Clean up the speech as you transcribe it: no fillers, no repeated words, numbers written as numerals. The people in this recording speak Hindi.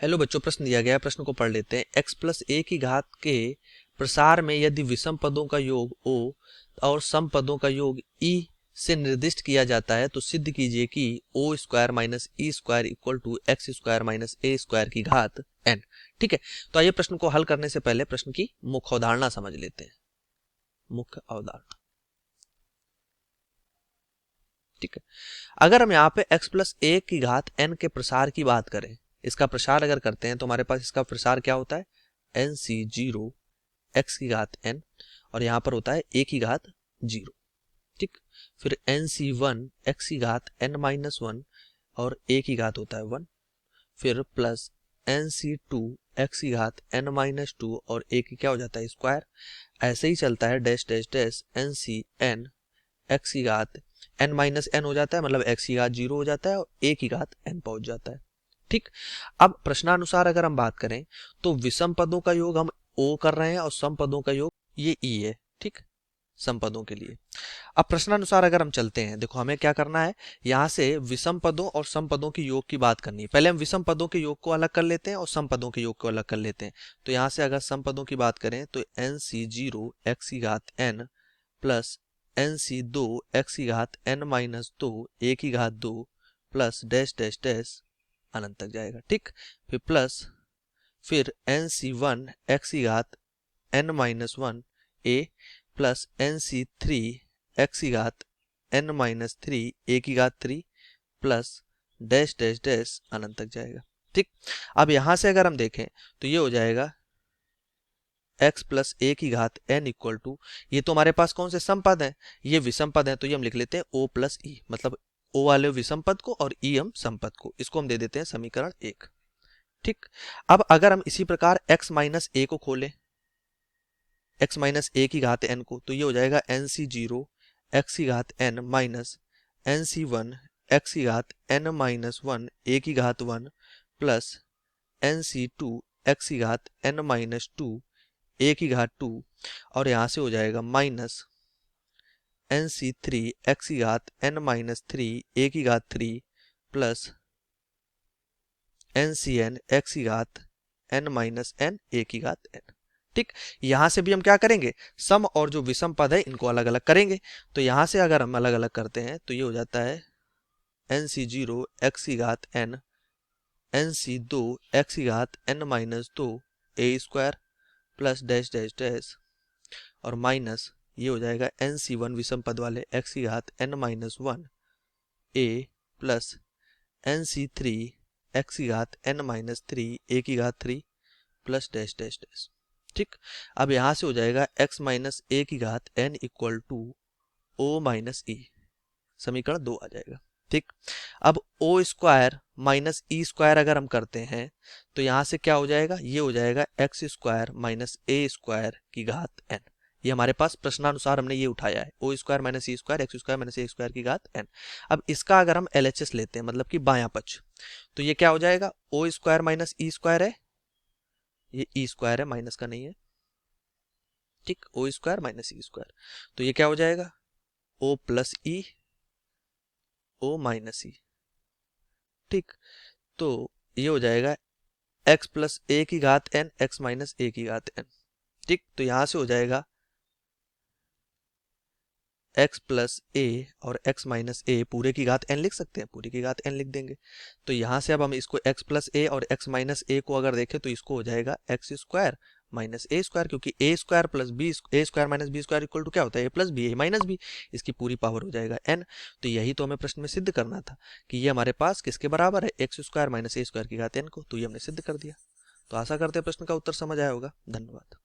हेलो बच्चों, प्रश्न दिया गया है, प्रश्न को पढ़ लेते हैं। x प्लस ए की घात के प्रसार में यदि विषम पदों का योग o और सम पदों का योग e से निर्दिष्ट किया जाता है तो सिद्ध कीजिए कि o square minus E square equal to x square minus A square की घात n। ठीक है, तो आइए प्रश्न को हल करने से पहले प्रश्न की मुख्य अवधारणा समझ लेते हैं। मुख्य अवधारणा, ठीक है। अगर हम यहाँ पे x प्लस ए की घात n के प्रसार की बात करें, इसका प्रसार अगर करते हैं तो हमारे पास इसका प्रसार क्या होता है, एन सी जीरो एक्स की घात n, और यहाँ पर होता है a की घात 0। ठीक, फिर एन सी वन एक्स की घात n माइनस 1 और a की घात होता है 1, फिर plus n c two x की घात n माइनस 2 और a की क्या हो जाता है स्क्वायर। ऐसे ही चलता है dash dash dash n c n x की घात n माइनस n हो जाता है, मतलब x की घात 0 हो जाता है और a की घात n पहुंच जाता है। ठीक, अब प्रश्नानुसार अगर हम बात करें तो विषम पदों का योग हम o कर रहे हैं और सम पदों का योग ये e है। ठीक, सम पदों के लिए। अब प्रश्नानुसार अगर हम चलते हैं, देखो हमें क्या करना है, यहाँ से विषम पदों और सम पदों के योग की बात करनी है। पहले हम विषम पदों के योग को अलग कर लेते हैं और सम पदों के योग को अलग कर लेते हैं। तो यहाँ से अगर सम पदों की बात करें तो एन सी जीरो एक्स की घात n प्लस एन सी दो एक्स की घात n माइनस 2 a की घात 2 प्लस डैश डैश डैश अनंत तक जाएगा। ठीक, फिर प्लस फिर एन सी वन एक्स की घात n minus 1 a plus n c three x की घात n माइनस 3 a की घात 3 प्लस डैश डैश डैश अनंत तक जाएगा। ठीक, अब यहां से अगर हम देखें तो ये हो जाएगा x प्लस ए की घात n इक्वल टू, ये तो हमारे पास कौन से सम पद हैं, ये विषम पद हैं, तो ये हम लिख लेते हैं o प्लस ई, मतलब o वाले विषम पद को और e हम सम पद को, इसको हम दे देते हैं समीकरण 1। ठीक, अब अगर हम इसी प्रकार x माइनस ए को खोलें, x माइनस ए की घात n को, तो ये हो जाएगा एन सी जीरो एक्स की घात n minus n c one x की घात n माइनस 1 a की घात 1 plus n c two x की घात n माइनस 2 a की घात 2, और यहाँ से हो जाएगा minus n c three x की घात n माइनस 3 a की घात 3 plus n c n x की घात n माइनस n a की घात n। ठीक, यहां से भी हम क्या करेंगे, सम और जो विषम पद है इनको अलग अलग करेंगे। तो यहां से अगर हम अलग अलग करते हैं तो ये हो जाता है एन सी जीरो एक्स की घात n एन सी दो एक्स की घात n minus 2 a square plus dash dash dash और माइनस ये हो जाएगा एन सी वन विषम पद वाले एक्स की घात n minus 1 a plus n c three x की घात n माइनस 3 a की घात 3 प्लस डैश डैश डैश। ठीक, अब यहां से हो जाएगा x माइनस ए की घात n equal to o minus E, समीकरण 2 आ जाएगा। ठीक, अब o स्क्वायर माइनस ई स्क्वायर अगर हम करते हैं तो यहां से क्या हो जाएगा, ये हो जाएगा एक्स स्क्वायर माइनस ए स्क्वायर की घात n। ये हमारे पास प्रश्नानुसार हमने ये उठाया है, O square minus E square x square minus ए स्क्वायर की घात n। अब इसका अगर हम LHS लेते हैं, मतलब कि बायां पक्ष, तो ये क्या हो जाएगा, O square minus E square है, ये ई स्क्वायर है, माइनस का नहीं है। ठीक, O square minus E square, तो ये क्या हो जाएगा ओ प्लस ई ओ माइनस ई। ठीक, तो ये हो जाएगा x प्लस ए की घात n x माइनस ए की घात n। ठीक, तो यहां से हो जाएगा x प्लस ए और x माइनस ए पूरे की घात n लिख सकते हैं, पूरे की घात n लिख देंगे। तो यहां से अब हम इसको x प्लस ए और x माइनस ए को अगर देखें तो इसको हो जाएगा एक्स स्क्वायर माइनस ए स्क्वायर, क्योंकि A square plus B A square minus B square equal to क्या होता है, A plus B A minus B, इसकी पूरी पावर हो जाएगा n। तो यही तो हमें प्रश्न में सिद्ध करना था कि ये हमारे पास किसके बराबर है, एक्स स्क्वायर माइनस ए स्क्वायर की घात n को, तो ये हमने सिद्ध कर दिया। तो आशा करते हैं प्रश्न का उत्तर समझ आया होगा। धन्यवाद।